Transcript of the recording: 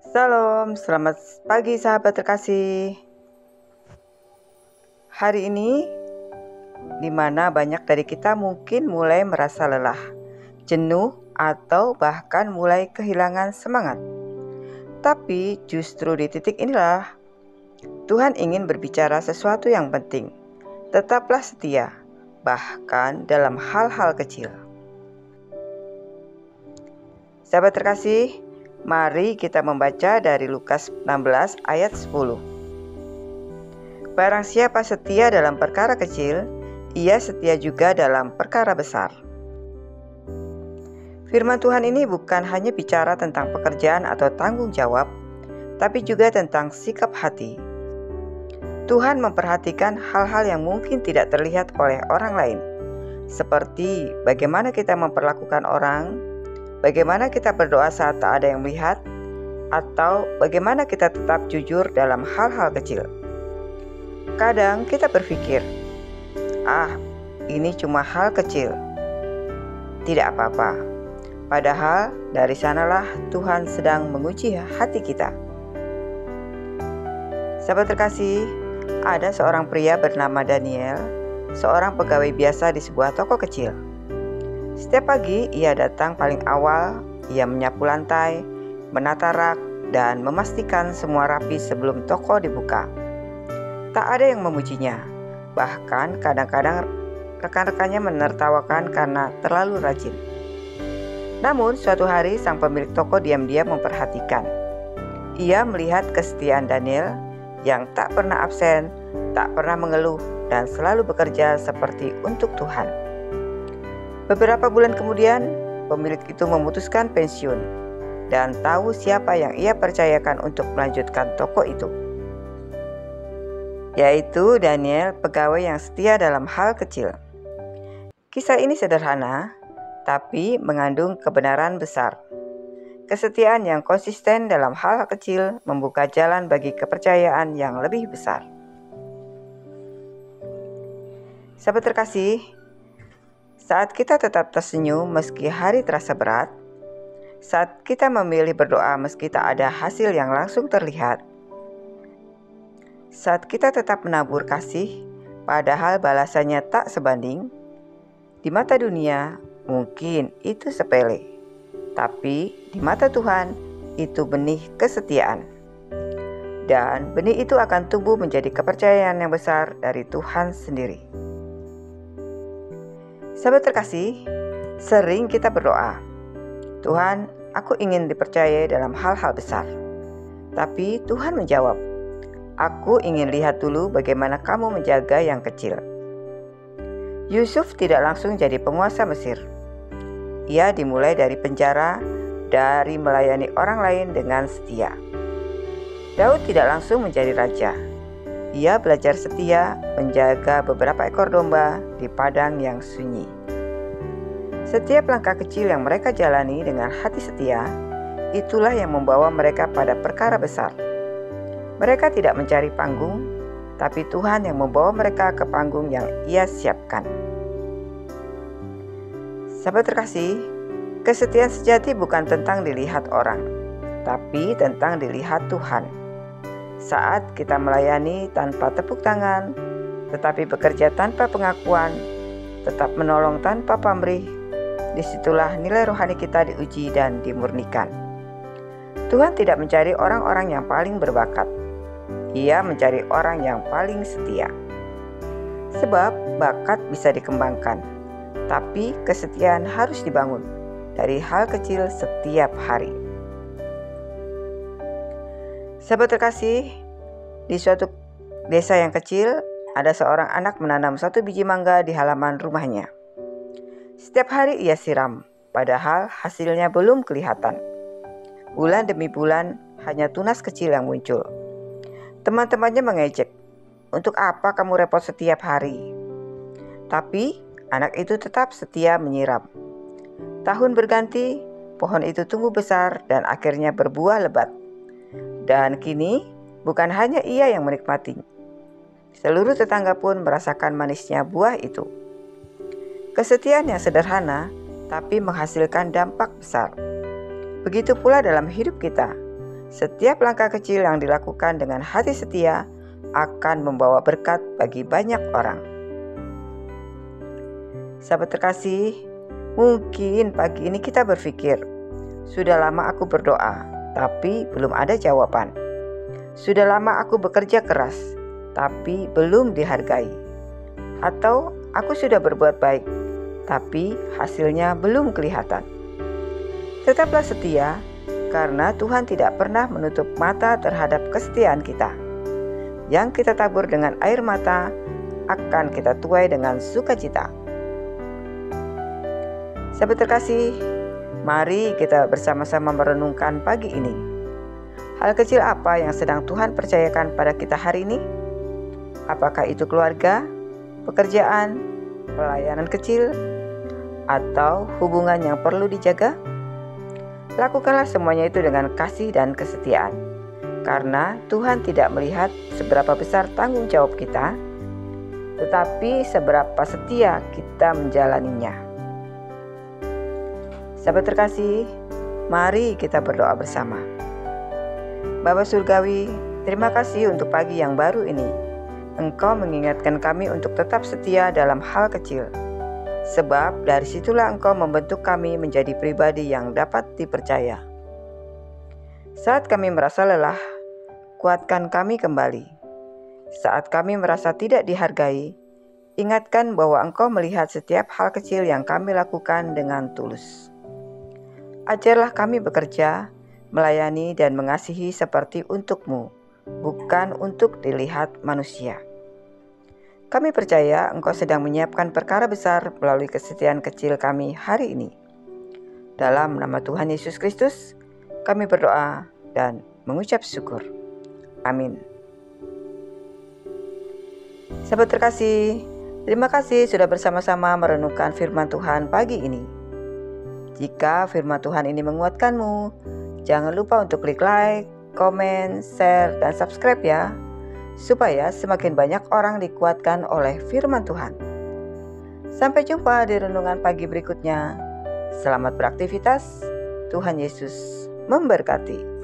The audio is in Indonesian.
Salam, selamat pagi sahabat terkasih. Hari ini, di mana banyak dari kita mungkin mulai merasa lelah, jenuh, atau bahkan mulai kehilangan semangat. Tapi justru di titik inilah, Tuhan ingin berbicara sesuatu yang penting. Tetaplah setia, bahkan dalam hal-hal kecil. Sahabat terkasih, mari kita membaca dari Lukas 16 ayat 10. Barang siapa setia dalam perkara kecil, ia setia juga dalam perkara besar. Firman Tuhan ini bukan hanya bicara tentang pekerjaan atau tanggung jawab, tapi juga tentang sikap hati. Tuhan memperhatikan hal-hal yang mungkin tidak terlihat oleh orang lain, seperti bagaimana kita memperlakukan orang, bagaimana kita berdoa saat tak ada yang melihat, atau bagaimana kita tetap jujur dalam hal-hal kecil. Kadang kita berpikir, ini cuma hal kecil, tidak apa-apa. Padahal dari sanalah Tuhan sedang menguji hati kita. Sahabat terkasih, ada seorang pria bernama Daniel, seorang pegawai biasa di sebuah toko kecil. Setiap pagi ia datang paling awal, ia menyapu lantai, menata rak, dan memastikan semua rapi sebelum toko dibuka. Tak ada yang memujinya, bahkan kadang-kadang rekan-rekannya menertawakan karena terlalu rajin. Namun suatu hari sang pemilik toko diam-diam memperhatikan. Ia melihat kesetiaan Daniel yang tak pernah absen, tak pernah mengeluh, dan selalu bekerja seperti untuk Tuhan. Beberapa bulan kemudian, pemilik itu memutuskan pensiun dan tahu siapa yang ia percayakan untuk melanjutkan toko itu, yaitu Daniel, pegawai yang setia dalam hal kecil. Kisah ini sederhana, tapi mengandung kebenaran besar. Kesetiaan yang konsisten dalam hal kecil membuka jalan bagi kepercayaan yang lebih besar. Sahabat terkasih, saat kita tetap tersenyum meski hari terasa berat, saat kita memilih berdoa meski tak ada hasil yang langsung terlihat, saat kita tetap menabur kasih padahal balasannya tak sebanding, di mata dunia mungkin itu sepele, tapi di mata Tuhan itu benih kesetiaan. Dan benih itu akan tumbuh menjadi kepercayaan yang besar dari Tuhan sendiri. Sahabat terkasih, sering kita berdoa, Tuhan, aku ingin dipercayai dalam hal-hal besar. Tapi Tuhan menjawab, aku ingin lihat dulu bagaimana kamu menjaga yang kecil. Yusuf tidak langsung jadi penguasa Mesir. Ia dimulai dari penjara, dari melayani orang lain dengan setia. Daud tidak langsung menjadi raja. Ia belajar setia menjaga beberapa ekor domba di padang yang sunyi. Setiap langkah kecil yang mereka jalani dengan hati setia, itulah yang membawa mereka pada perkara besar. Mereka tidak mencari panggung, tapi Tuhan yang membawa mereka ke panggung yang Ia siapkan. Sahabat terkasih, kesetiaan sejati bukan tentang dilihat orang, tapi tentang dilihat Tuhan. Saat kita melayani tanpa tepuk tangan, tetapi bekerja tanpa pengakuan, tetap menolong tanpa pamrih, disitulah nilai rohani kita diuji dan dimurnikan. Tuhan tidak mencari orang-orang yang paling berbakat. Ia mencari orang yang paling setia. Sebab bakat bisa dikembangkan, tapi kesetiaan harus dibangun dari hal kecil setiap hari. Sahabat terkasih, di suatu desa yang kecil, ada seorang anak menanam satu biji mangga di halaman rumahnya. Setiap hari ia siram, padahal hasilnya belum kelihatan. Bulan demi bulan, hanya tunas kecil yang muncul. Teman-temannya mengejek, untuk apa kamu repot setiap hari? Tapi anak itu tetap setia menyiram. Tahun berganti, pohon itu tumbuh besar dan akhirnya berbuah lebat. Dan kini bukan hanya ia yang menikmati. Seluruh tetangga pun merasakan manisnya buah itu. Kesetiaan yang sederhana tapi menghasilkan dampak besar. Begitu pula dalam hidup kita. Setiap langkah kecil yang dilakukan dengan hati setia akan membawa berkat bagi banyak orang. Sahabat terkasih, mungkin pagi ini kita berpikir, sudah lama aku berdoa, tapi belum ada jawaban. Sudah lama aku bekerja keras, tapi belum dihargai. Atau aku sudah berbuat baik, tapi hasilnya belum kelihatan. Tetaplah setia, karena Tuhan tidak pernah menutup mata terhadap kesetiaan kita. Yang kita tabur dengan air mata, akan kita tuai dengan sukacita. Sahabat terkasih, mari kita bersama-sama merenungkan pagi ini. Hal kecil apa yang sedang Tuhan percayakan pada kita hari ini? Apakah itu keluarga, pekerjaan, pelayanan kecil, atau hubungan yang perlu dijaga? Lakukanlah semuanya itu dengan kasih dan kesetiaan, karena Tuhan tidak melihat seberapa besar tanggung jawab kita, tetapi seberapa setia kita menjalaninya. Sahabat terkasih, mari kita berdoa bersama. Bapa Surgawi, terima kasih untuk pagi yang baru ini. Engkau mengingatkan kami untuk tetap setia dalam hal kecil. Sebab dari situlah Engkau membentuk kami menjadi pribadi yang dapat dipercaya. Saat kami merasa lelah, kuatkan kami kembali. Saat kami merasa tidak dihargai, ingatkan bahwa Engkau melihat setiap hal kecil yang kami lakukan dengan tulus. Ajarlah kami bekerja, melayani dan mengasihi seperti untuk-Mu, bukan untuk dilihat manusia. Kami percaya Engkau sedang menyiapkan perkara besar melalui kesetiaan kecil kami hari ini. Dalam nama Tuhan Yesus Kristus, kami berdoa dan mengucap syukur. Amin. Sahabat terkasih, terima kasih sudah bersama-sama merenungkan firman Tuhan pagi ini. Jika firman Tuhan ini menguatkanmu, jangan lupa untuk klik like, komen, share, dan subscribe ya, supaya semakin banyak orang dikuatkan oleh firman Tuhan. Sampai jumpa di renungan pagi berikutnya. Selamat beraktivitas. Tuhan Yesus memberkati.